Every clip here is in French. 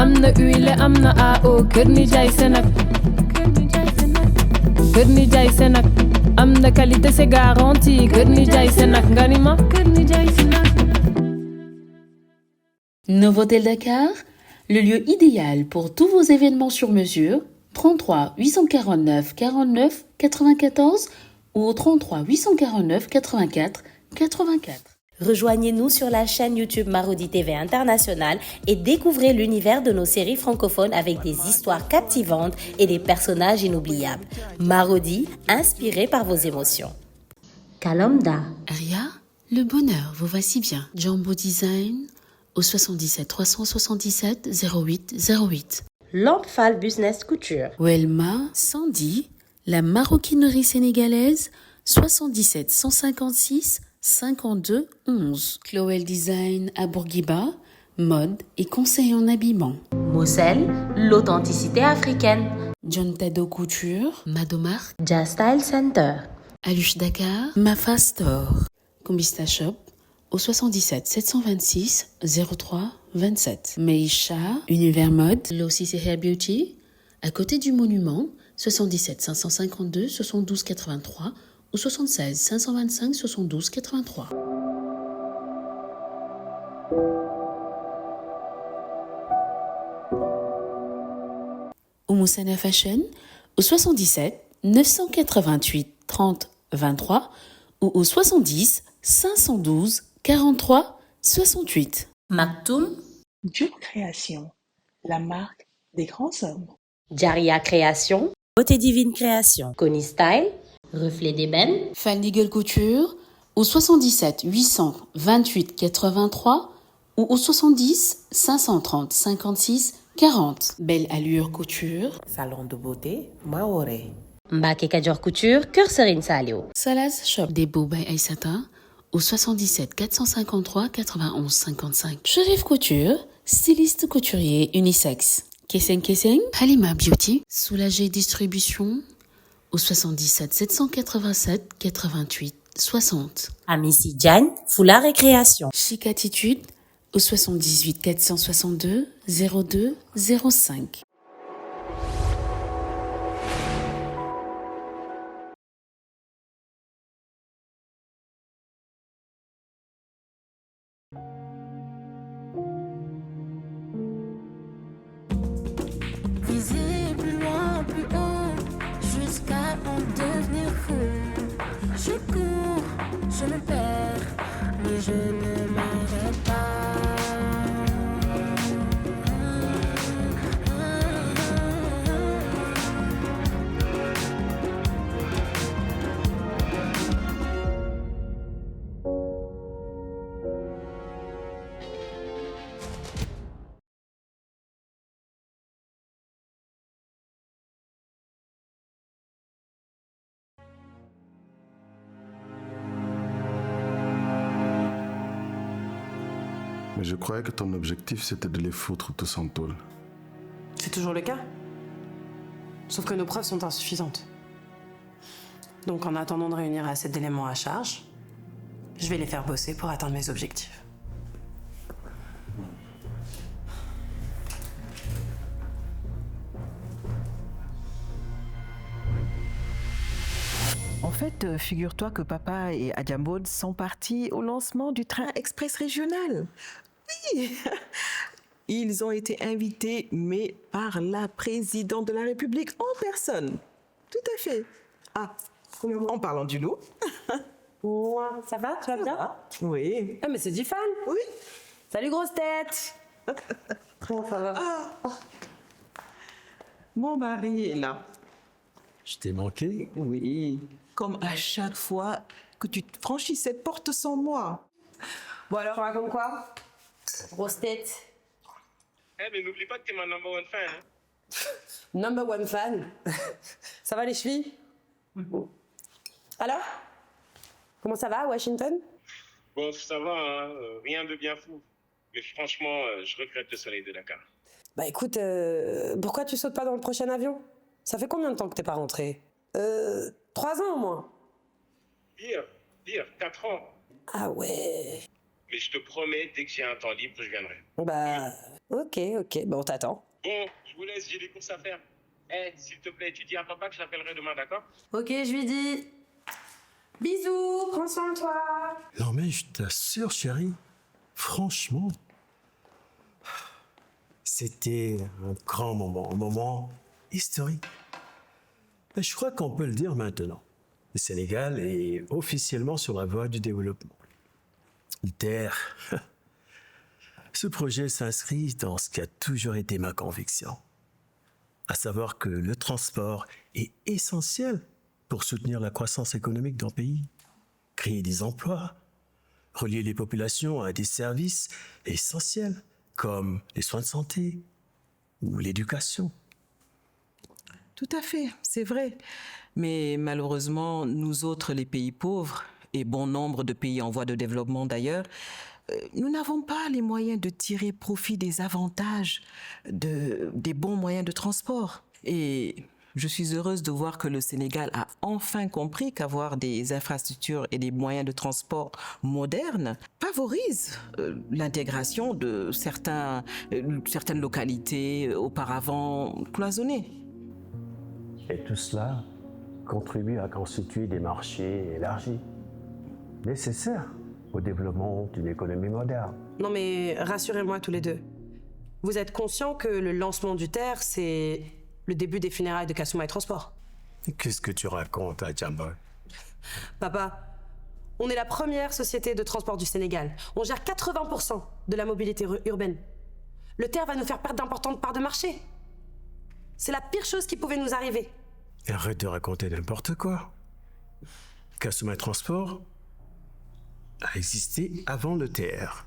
amna huile amna AO kër nijaay Senac kër nijaay Senac amna qualité c'est garanti kër nijaay Senac nga ni ma kër nijaay Senac. Novotel Dakar, le lieu idéal pour tous vos événements sur mesure. 33 849 49 94 ou 33 849 84 84. Rejoignez-nous sur la chaîne YouTube Marodi TV International et découvrez l'univers de nos séries francophones avec des histoires captivantes et des personnages inoubliables. Marodi, inspiré par vos émotions. Kalomda. Aria, le bonheur vous va si bien. Jumbo Design au 77 377 08 08. Lampfal Business Couture. Welma, Sandy, la maroquinerie sénégalaise 77 156 52 11. Chloé Design à Bourguiba, mode et conseil en habillement. Moselle, l'authenticité africaine. John Tado Couture, Madomar, Jazz Style Center. Aluche Dakar, Mafa Store. Combista Shop au 77 726 03 27. Meisha, Univers Mode, Lossis et Hair Beauty, à côté du monument, 77 552 72 83 ou 76 525 72 83. Oumoussana Fashion au 77 988 30 23 ou au 70 512 43 68. Maktoum. Dieu Création, la marque des grands hommes. Jaria Création. Beauté Divine Création. Connie Style. Reflet d'ébène. Fanny Gueule Couture au 77 828 83 ou au 70 530 56 40. Belle Allure Couture. Salon de beauté Maoré. Mbake Kadior Couture, Cœur Serine Salio. Salaz Shop des Beaux by Aïssata au 77 453 91 55. Cherif Couture, styliste couturier unisexe. Kesseng Kesseng, Halima Beauty, Soulagé Distribution au 77 787 88 60. Amici Diagne, Foulard et Création. Chic Attitude au 78 462 02 05. Viser plus loin, plus haut, jusqu'à en devenir fou. Je cours, je me perds, mais je ne m'arrête pas. Mais je croyais que ton objectif, c'était de les foutre tous en tôle. C'est toujours le cas. Sauf que nos preuves sont insuffisantes. Donc en attendant de réunir assez d'éléments à charge, je vais les faire bosser pour atteindre mes objectifs. En fait, figure-toi que papa et Adjambod sont partis au lancement du train express régional. Oui, ils ont été invités, mais par la présidente de la République en personne. Tout à fait. Ah, en parlant du loup. Ça va? Tu vas bien? Oui. Ah mais c'est Jifan. Oui. Salut grosse tête. Comment ça va? Mon mari est là. Je t'ai manqué. Oui. Comme à chaque fois que tu franchis cette porte sans moi. Bon alors, on raconte quoi? Grosse tête. Eh mais n'oublie pas que t'es ma number one fan. Hein. Number one fan. Ça va les chevilles? Alors? Comment ça va à Washington? Bon, ça va, hein, rien de bien fou. Mais franchement, je regrette le soleil de Dakar. Bah écoute, pourquoi tu sautes pas dans le prochain avion? Ça fait combien de temps que t'es pas rentré? 3 ans au moins. Dire, 4 ans. Ah ouais. Mais je te promets, dès que j'ai un temps libre, je viendrai. Bah, ok, bon, on t'attend. Bon, je vous laisse, j'ai des courses à faire. S'il te plaît, tu dis à papa que je l'appellerai demain, d'accord? Ok, je lui dis. Bisous, prends soin de toi. Non mais je t'assure, chérie, franchement, c'était un grand moment, un moment historique. Et je crois qu'on peut le dire maintenant. Le Sénégal est officiellement sur la voie du développement. ITER, ce projet s'inscrit dans ce qui a toujours été ma conviction, à savoir que le transport est essentiel pour soutenir la croissance économique d'un pays, créer des emplois, relier les populations à des services essentiels comme les soins de santé ou l'éducation. Tout à fait, c'est vrai. Mais malheureusement, nous autres, les pays pauvres, et bon nombre de pays en voie de développement d'ailleurs, nous n'avons pas les moyens de tirer profit des avantages des bons moyens de transport. Et je suis heureuse de voir que le Sénégal a enfin compris qu'avoir des infrastructures et des moyens de transport modernes favorise l'intégration de certaines localités auparavant cloisonnées. Et tout cela contribue à constituer des marchés élargis, nécessaires au développement d'une économie moderne. Non mais rassurez-moi tous les deux. Vous êtes conscients que le lancement du TER, c'est le début des funérailles de Kasumai Transport? Qu'est-ce que tu racontes, Adjamboy? Papa, on est la première société de transport du Sénégal. On gère 80% de la mobilité urbaine. Le TER va nous faire perdre d'importantes parts de marché. C'est la pire chose qui pouvait nous arriver. Arrête de raconter n'importe quoi. Kasumai Transport a existé avant le TR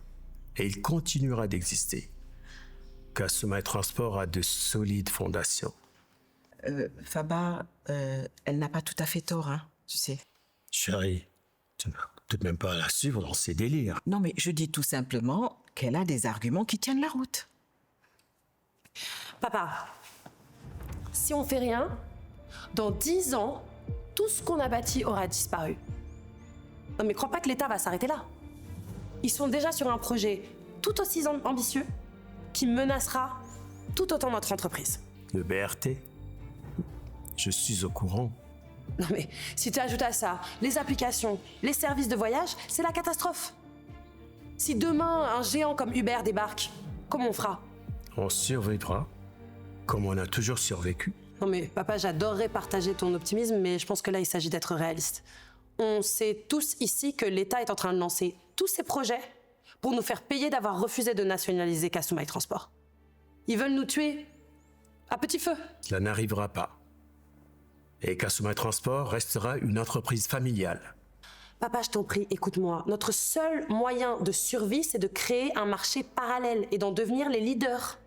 et il continuera d'exister. Kasumai Transport a de solides fondations. Faba, elle n'a pas tout à fait tort, hein, tu sais. Chérie, tu n'as tout de même pas à la suivre dans ses délires. Non, mais je dis tout simplement qu'elle a des arguments qui tiennent la route. Papa, si on fait rien, dans 10 ans, tout ce qu'on a bâti aura disparu. Non mais crois pas que l'État va s'arrêter là. Ils sont déjà sur un projet tout aussi ambitieux qui menacera tout autant notre entreprise. Le BRT? Je suis au courant. Non mais si tu ajoutes à ça les applications, les services de voyage, c'est la catastrophe. Si demain un géant comme Uber débarque, comment on fera? On survivra, comme on a toujours survécu. Non mais papa, j'adorerais partager ton optimisme, mais je pense que là il s'agit d'être réaliste. On sait tous ici que l'État est en train de lancer tous ces projets pour nous faire payer d'avoir refusé de nationaliser Kasumai Transport. Ils veulent nous tuer à petit feu. Cela n'arrivera pas. Et Kasumai Transport restera une entreprise familiale. Papa, je t'en prie, écoute-moi. Notre seul moyen de survie, c'est de créer un marché parallèle et d'en devenir les leaders.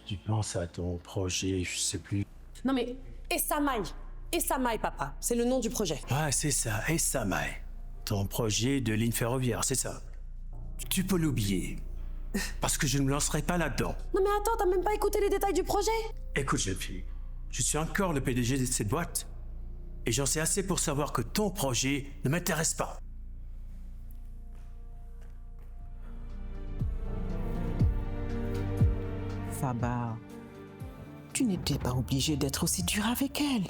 Tu penses à ton projet, je sais plus. Non mais, Essamay, papa, c'est le nom du projet. Ouais, c'est ça, Essamay. Ton projet de ligne ferroviaire, c'est ça. Tu peux l'oublier. Parce que je ne me lancerai pas là-dedans. Non mais attends, t'as même pas écouté les détails du projet. Écoute, jeune fille, je suis encore le PDG de cette boîte. Et j'en sais assez pour savoir que ton projet ne m'intéresse pas. Faba, tu n'étais pas obligé d'être aussi dur avec elle.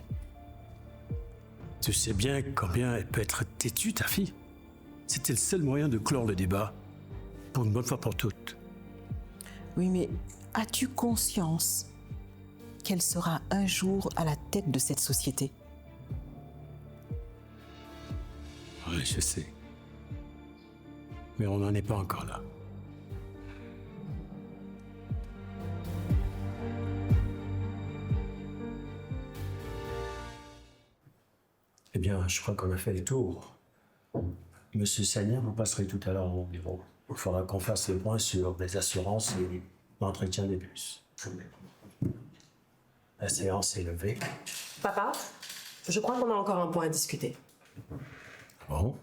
Tu sais bien combien elle peut être têtue, ta fille. C'était le seul moyen de clore le débat, pour une bonne fois pour toutes. Oui, mais as-tu conscience qu'elle sera un jour à la tête de cette société? Oui, je sais. Mais on n'en est pas encore là. Eh bien, je crois qu'on a fait le tour. Monsieur Sagna, vous passerez tout à l'heure au bureau. Il faudra qu'on fasse le point sur les assurances et l'entretien des bus. La séance est levée. Papa, je crois qu'on a encore un point à discuter. Bon.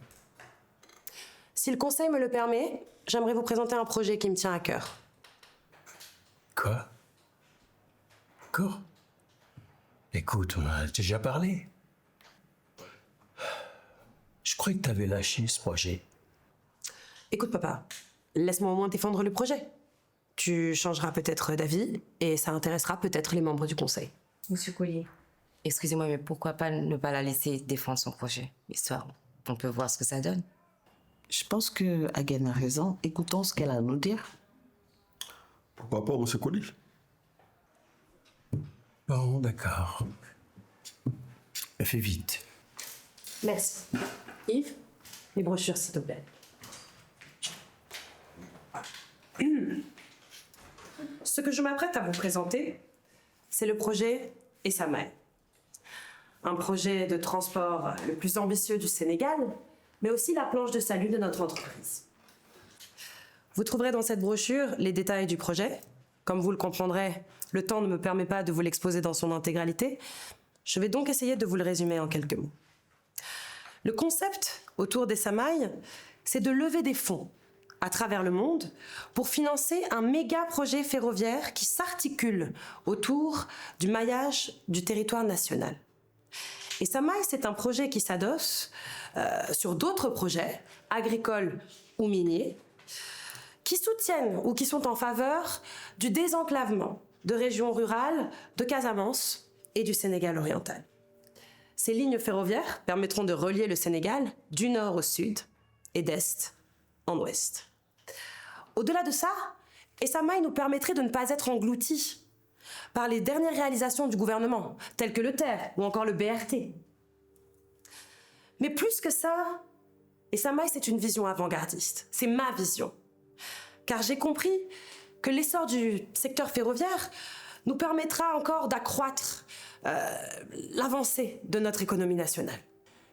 Si le conseil me le permet, j'aimerais vous présenter un projet qui me tient à cœur. Quoi? Encore? Écoute, on a déjà parlé. Je croyais que tu avais lâché ce projet. Écoute, papa, laisse-moi au moins défendre le projet. Tu changeras peut-être d'avis et ça intéressera peut-être les membres du conseil. Monsieur Collier, excusez-moi, mais pourquoi pas ne pas la laisser défendre son projet? Histoire, on peut voir ce que ça donne. Je pense que Agen a raison. Écoutons ce qu'elle a à nous dire. Pourquoi pas, monsieur Colli? Bon, d'accord. Mais fais vite. Merci. Yves, les brochures, s'il te plaît. Ce que je m'apprête à vous présenter, c'est le projet Essamaï. Un projet de transport le plus ambitieux du Sénégal, mais aussi la planche de salut de notre entreprise. Vous trouverez dans cette brochure les détails du projet. Comme vous le comprendrez, le temps ne me permet pas de vous l'exposer dans son intégralité. Je vais donc essayer de vous le résumer en quelques mots. Le concept autour d'Essamaï, c'est de lever des fonds à travers le monde pour financer un méga projet ferroviaire qui s'articule autour du maillage du territoire national. Essamaï, c'est un projet qui s'adosse sur d'autres projets, agricoles ou miniers, qui soutiennent ou qui sont en faveur du désenclavement de régions rurales de Casamance et du Sénégal oriental. Ces lignes ferroviaires permettront de relier le Sénégal du nord au sud et d'est en ouest. Au-delà de ça, Essamaï nous permettrait de ne pas être engloutis par les dernières réalisations du gouvernement, telles que le TER ou encore le BRT. Mais plus que ça, Essamaï, c'est une vision avant-gardiste. C'est ma vision. Car j'ai compris que l'essor du secteur ferroviaire nous permettra encore d'accroître l'avancée de notre économie nationale.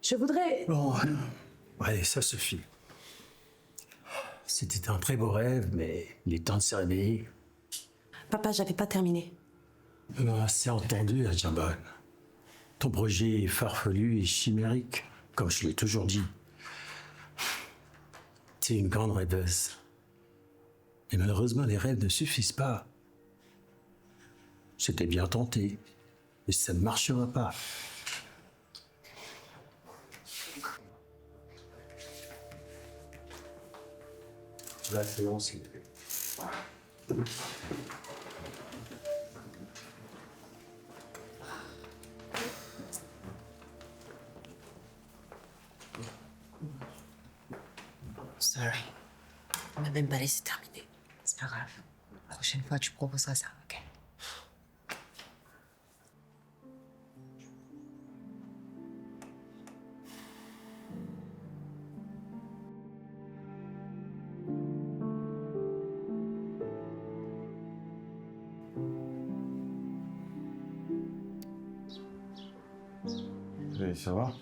Je voudrais... Bon, allez, ça suffit. C'était un très beau rêve, mais il est temps de se réveiller. Papa, j'avais pas terminé. C'est entendu, Adjambon. Ton projet est farfelu et chimérique, comme je l'ai toujours dit. Tu es une grande rêveuse. Et malheureusement, les rêves ne suffisent pas. J'étais bien tenté, mais ça ne marchera pas. La séance est faite. Sorry. On m'a même pas laissé terminer. C'est pas grave. La prochaine fois, tu proposeras ça, ok? Et ça va?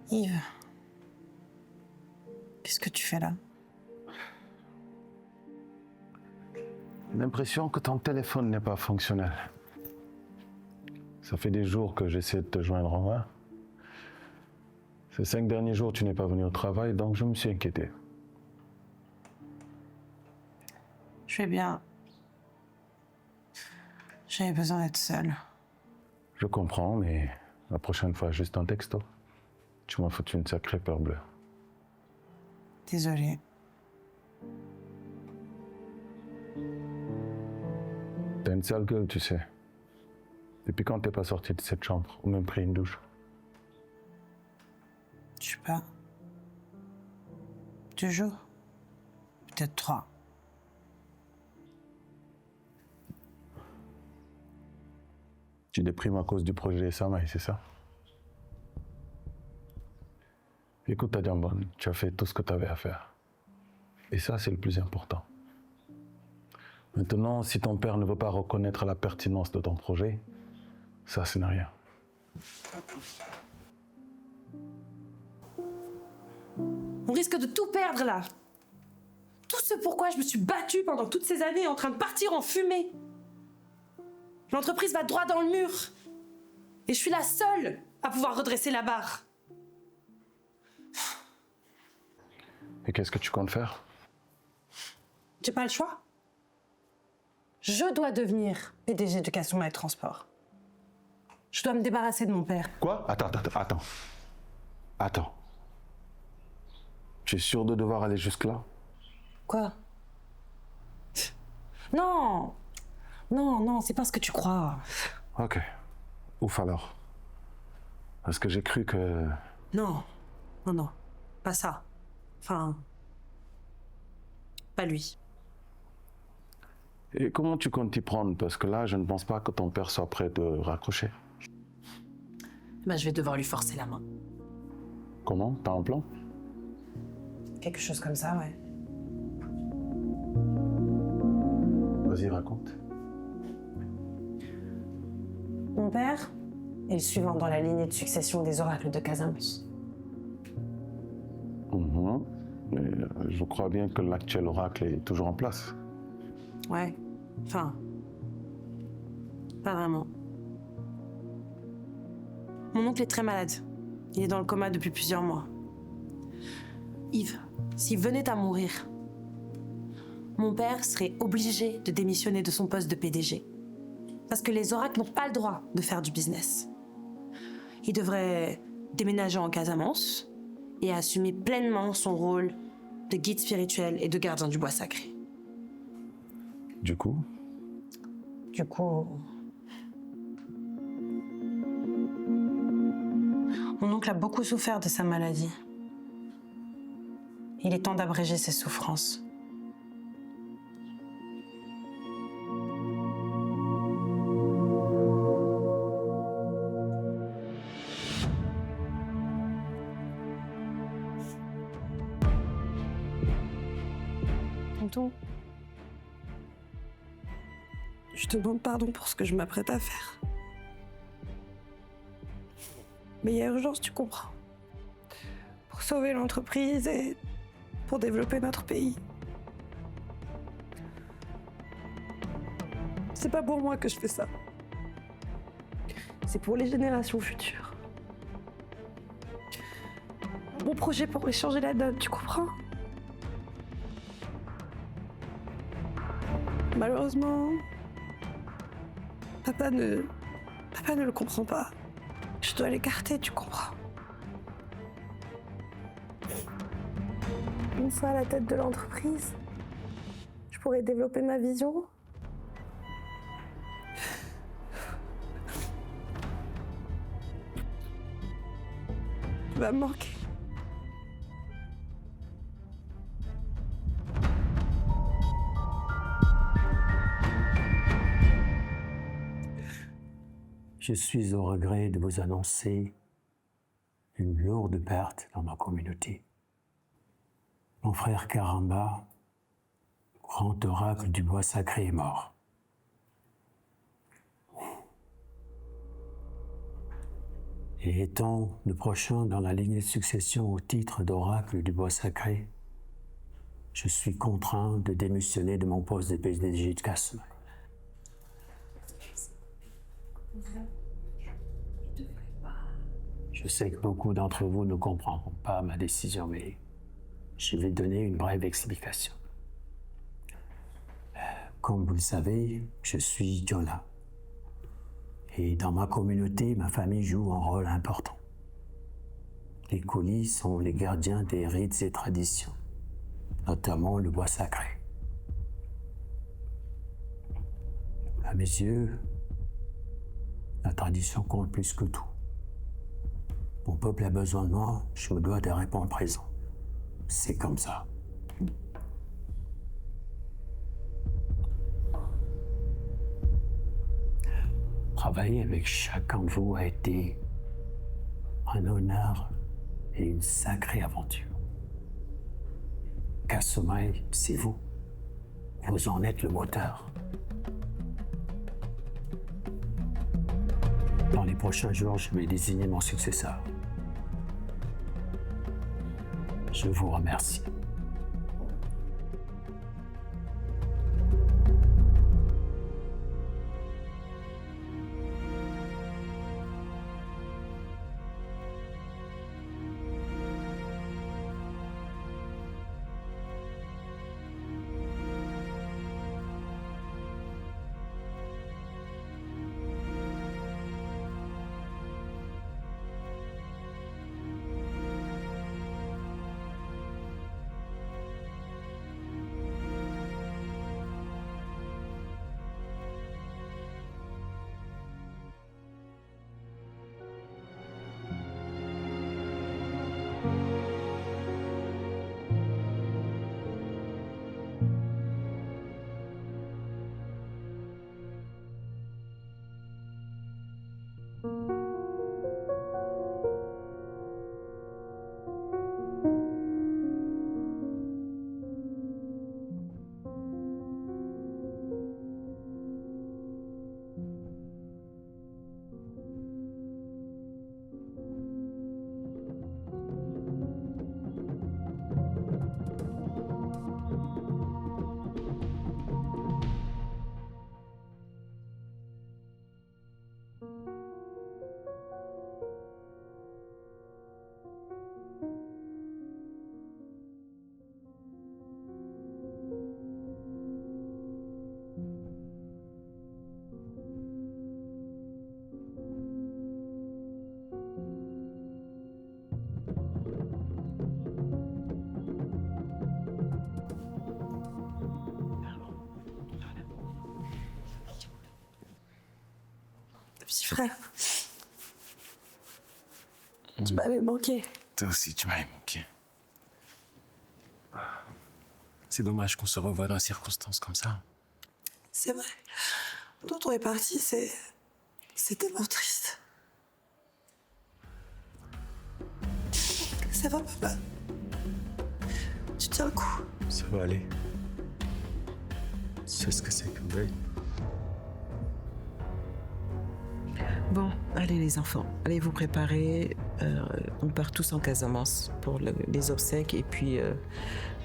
Yves, qu'est-ce que tu fais là? J'ai l'impression que ton téléphone n'est pas fonctionnel. Ça fait des jours que j'essaie de te joindre en vain. Ces 5 derniers jours, tu n'es pas venu au travail, donc je me suis inquiété. Je vais bien. J'avais besoin d'être seule. Je comprends, mais la prochaine fois, juste un texto. Tu m'as foutu une sacrée peur bleue. Désolée. T'as une sale gueule, tu sais. Depuis quand t'es pas sorti de cette chambre, ou même pris une douche? Je sais pas. 2 jours. Peut-être 3. Tu déprimes à cause du projet Essamaï, c'est ça? Écoute, Adjambon, tu as fait tout ce que tu avais à faire. Et ça, c'est le plus important. Maintenant, si ton père ne veut pas reconnaître la pertinence de ton projet, ça, ce n'est rien. On risque de tout perdre là. Tout ce pourquoi je me suis battue pendant toutes ces années est en train de partir en fumée. L'entreprise va droit dans le mur. Et je suis la seule à pouvoir redresser la barre. Et qu'est-ce que tu comptes faire? J'ai pas le choix. Je dois devenir PDG de Cassoma et Transport. Je dois me débarrasser de mon père. Quoi? Attends. Tu es sûr de devoir aller jusque-là? Quoi? Non, c'est pas ce que tu crois. Ok. Ouf alors. Parce que j'ai cru que... Non, pas ça. Enfin, pas lui. Et comment tu comptes t'y prendre? Parce que là, je ne pense pas que ton père soit prêt de raccrocher. Je vais devoir lui forcer la main. Comment? T'as un plan? Quelque chose comme ça, ouais. Vas-y, raconte. Mon père est le suivant dans la lignée de succession des oracles de Casamance. Mais je crois bien que l'actuel oracle est toujours en place. Ouais, enfin, pas vraiment. Mon oncle est très malade. Il est dans le coma depuis plusieurs mois. Yves, s'il venait à mourir, mon père serait obligé de démissionner de son poste de PDG. Parce que les oracles n'ont pas le droit de faire du business. Il devrait déménager en Casamance et assumer pleinement son rôle de guide spirituel et de gardien du bois sacré. Du coup, mon oncle a beaucoup souffert de sa maladie. Il est temps d'abréger ses souffrances. Tonton, je te demande pardon pour ce que je m'apprête à faire. Mais il y a urgence, tu comprends. Pour sauver l'entreprise et pour développer notre pays. C'est pas pour moi que je fais ça. C'est pour les générations futures. Mon projet pourrait changer la donne, tu comprends? Malheureusement, papa ne le comprend pas. Je dois l'écarter, tu comprends? Une fois à la tête de l'entreprise, je pourrais développer ma vision. Tu vas me manquer. Je suis au regret de vous annoncer une lourde perte dans ma communauté. Mon frère Karamba, grand oracle du bois sacré, est mort. Et étant le prochain dans la lignée de succession au titre d'oracle du bois sacré, je suis contraint de démissionner de mon poste de PDG de Kasumai. Je sais que beaucoup d'entre vous ne comprendront pas ma décision, mais je vais donner une brève explication. Comme vous le savez, je suis Diola. Et dans ma communauté, ma famille joue un rôle important. Les Colis sont les gardiens des rites et traditions, notamment le bois sacré. À mes yeux, la tradition compte plus que tout. Mon peuple a besoin de moi, je me dois de répondre présent. C'est comme ça. Travailler avec chacun de vous a été un honneur et une sacrée aventure. Kasumai, c'est vous. Vous en êtes le moteur. Dans les prochains jours, je vais désigner mon successeur. Je vous remercie. petit frère. Tu m'avais manqué. Toi aussi, tu m'avais manqué. C'est dommage qu'on se revoie dans des circonstances comme ça. C'est vrai. Quand on est parti, c'est tellement triste. Ça va, papa? Tu tiens le coup? Ça va aller. Tu sais ce que c'est qu'un deuil? Bon, allez les enfants, allez vous préparer. On part tous en Casamance pour les obsèques et puis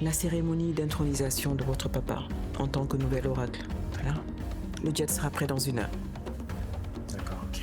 la cérémonie d'intronisation de votre papa en tant que nouvel oracle. Voilà. Le jet sera prêt dans 1 heure. D'accord, ok.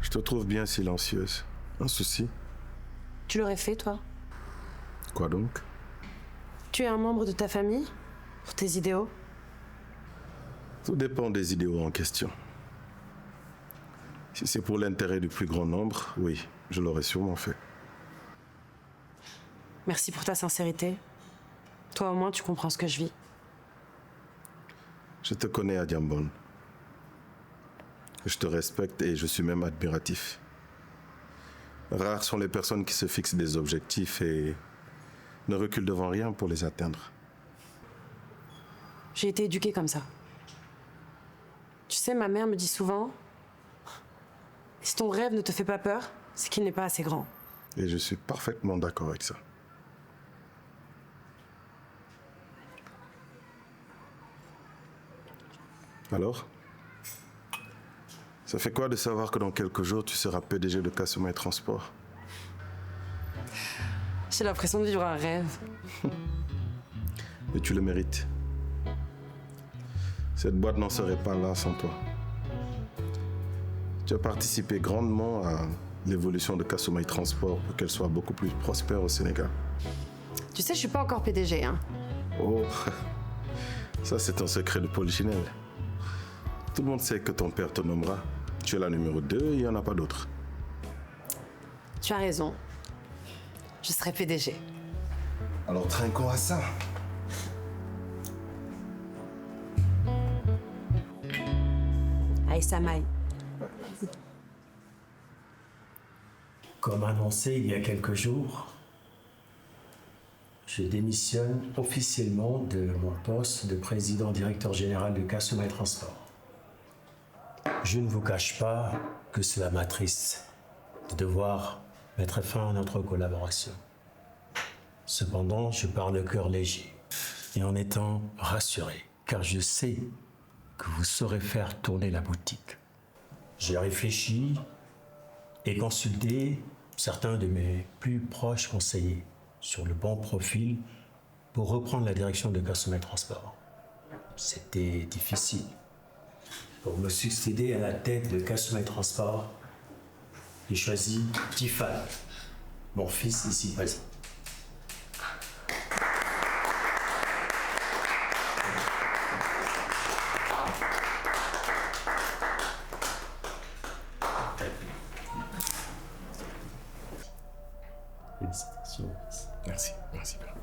Je te trouve bien silencieuse. Un souci? Tu l'aurais fait, toi? Quoi donc? Tu es un membre de ta famille? Pour tes idéaux? Tout dépend des idéaux en question. Si c'est pour l'intérêt du plus grand nombre, oui, je l'aurais sûrement fait. Merci pour ta sincérité. Toi, au moins, tu comprends ce que je vis. Je te connais, Adjambon. Je te respecte et je suis même admiratif. Rares sont les personnes qui se fixent des objectifs et ne reculent devant rien pour les atteindre. J'ai été éduquée comme ça. Tu sais, ma mère me dit souvent, si ton rêve ne te fait pas peur, c'est qu'il n'est pas assez grand. Et je suis parfaitement d'accord avec ça. Alors? Ça fait quoi de savoir que dans quelques jours, tu seras PDG de Kasumai Transport? J'ai l'impression de vivre un rêve. Et tu le mérites. Cette boîte n'en serait pas là sans toi. Tu as participé grandement à l'évolution de Kasumai Transport pour qu'elle soit beaucoup plus prospère au Sénégal. Tu sais, je suis pas encore PDG, hein. Oh, ça c'est un secret de Polichinelle. Tout le monde sait que ton père te nommera. Tu es la numéro 2 et il n'y en a pas d'autre. Tu as raison. Je serai PDG. Alors trinquons à ça. Aïssa Maï. Comme annoncé il y a quelques jours, je démissionne officiellement de mon poste de président directeur général de Kasumai Transport. Je ne vous cache pas que cela m'attriste de devoir mettre fin à notre collaboration. Cependant, je pars le cœur léger et en étant rassuré, car je sais que vous saurez faire tourner la boutique. J'ai réfléchi et consulté certains de mes plus proches conseillers sur le bon profil pour reprendre la direction de Kasumai Transport. C'était difficile. Pour me succéder à la tête de Kasumai Transport, j'ai choisi Tifal, mon fils ici présent. Félicitations. Merci, merci bien.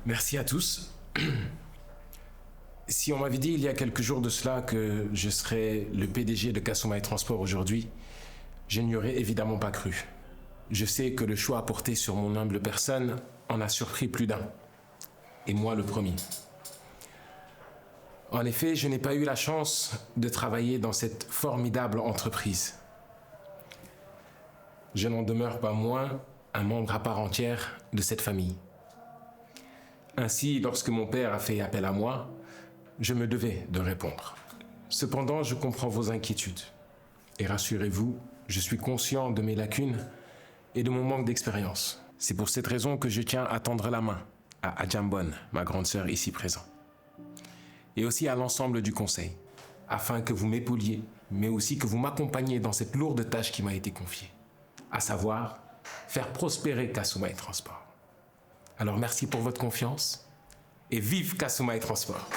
Merci à tous. Si on m'avait dit il y a quelques jours de cela que je serais le PDG de Kasumai Transport aujourd'hui, je n'y aurais évidemment pas cru. Je sais que le choix porté sur mon humble personne en a surpris plus d'un. Et moi le premier. En effet, je n'ai pas eu la chance de travailler dans cette formidable entreprise. Je n'en demeure pas moins un membre à part entière de cette famille. Ainsi, lorsque mon père a fait appel à moi, je me devais de répondre. Cependant, je comprends vos inquiétudes. Et rassurez-vous, je suis conscient de mes lacunes et de mon manque d'expérience. C'est pour cette raison que je tiens à tendre la main à Adjambon, ma grande sœur ici présente, et aussi à l'ensemble du conseil, afin que vous m'épauliez, mais aussi que vous m'accompagniez dans cette lourde tâche qui m'a été confiée, à savoir faire prospérer Kasumai Transport. Alors merci pour votre confiance et vive Kasumai Transport.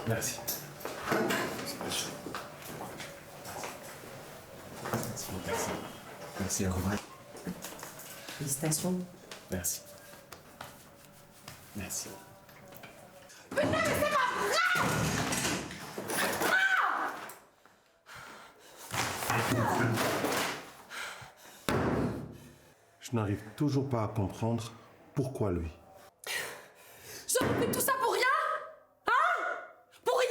Merci. Merci à vous. Félicitations. Merci. Merci. Putain, mais c'est pas vrai! Je n'arrive toujours pas à comprendre pourquoi lui. J'aurais fait tout ça pour rien? Hein? Pour rien?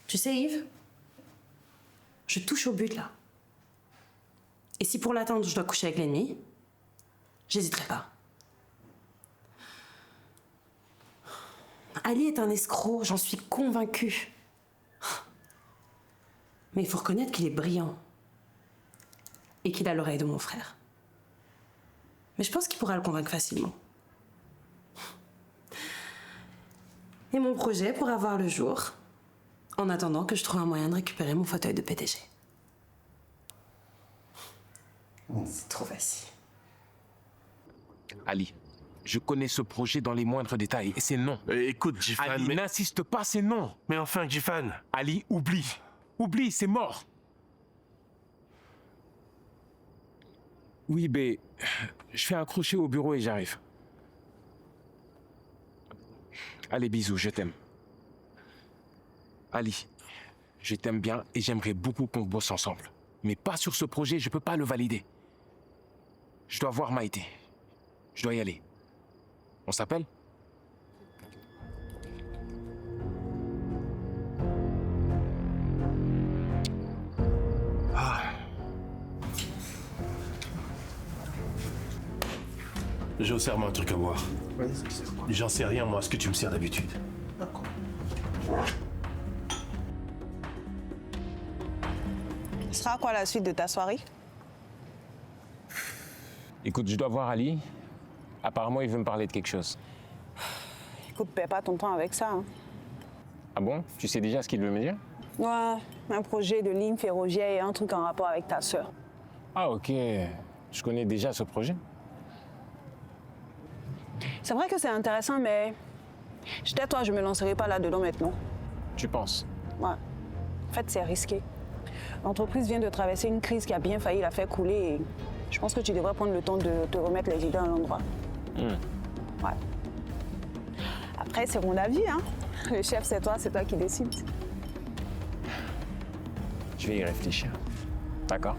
Tu sais, Yves, je touche au but là. Et si pour l'atteindre, je dois coucher avec l'ennemi, j'hésiterai pas. Ali est un escroc, j'en suis convaincue. Mais il faut reconnaître qu'il est brillant. Et qu'il a l'oreille de mon frère. Mais je pense qu'il pourra le convaincre facilement. Et mon projet pourra voir le jour, en attendant que je trouve un moyen de récupérer mon fauteuil de PDG. C'est trop facile. Ali, je connais ce projet dans les moindres détails et c'est non. Écoute, Jifan, Ali, n'insiste pas, c'est non. Mais enfin, Jifan. Ali, oublie. Oublie, c'est mort. Oui, bé, je fais un crochet au bureau et j'arrive. Allez, bisous, je t'aime. Ali, je t'aime bien et j'aimerais beaucoup qu'on bosse ensemble. Mais pas sur ce projet, je peux pas le valider. Je dois voir Maïté. Je dois y aller. On s'appelle ? J'ai au serment un truc à voir. J'en sais rien, moi, ce que tu me sers d'habitude. D'accord. Ce sera quoi la suite de ta soirée? Écoute, je dois voir Ali. Apparemment, il veut me parler de quelque chose. Écoute, perds pas ton temps avec ça. Hein. Ah bon? Tu sais déjà ce qu'il veut me dire? Ouais, un projet de ligne ferroviaire et un truc en rapport avec ta sœur. Ah ok, je connais déjà ce projet. C'est vrai que c'est intéressant, mais j'étais toi, je me lancerai pas là-dedans maintenant. Tu penses? Ouais. En fait, c'est risqué. L'entreprise vient de traverser une crise qui a bien failli la faire couler et je pense que tu devrais prendre le temps de te remettre les idées à l'endroit. Ouais. Après, c'est mon avis, hein. Le chef, c'est toi qui décides. Je vais y réfléchir. D'accord?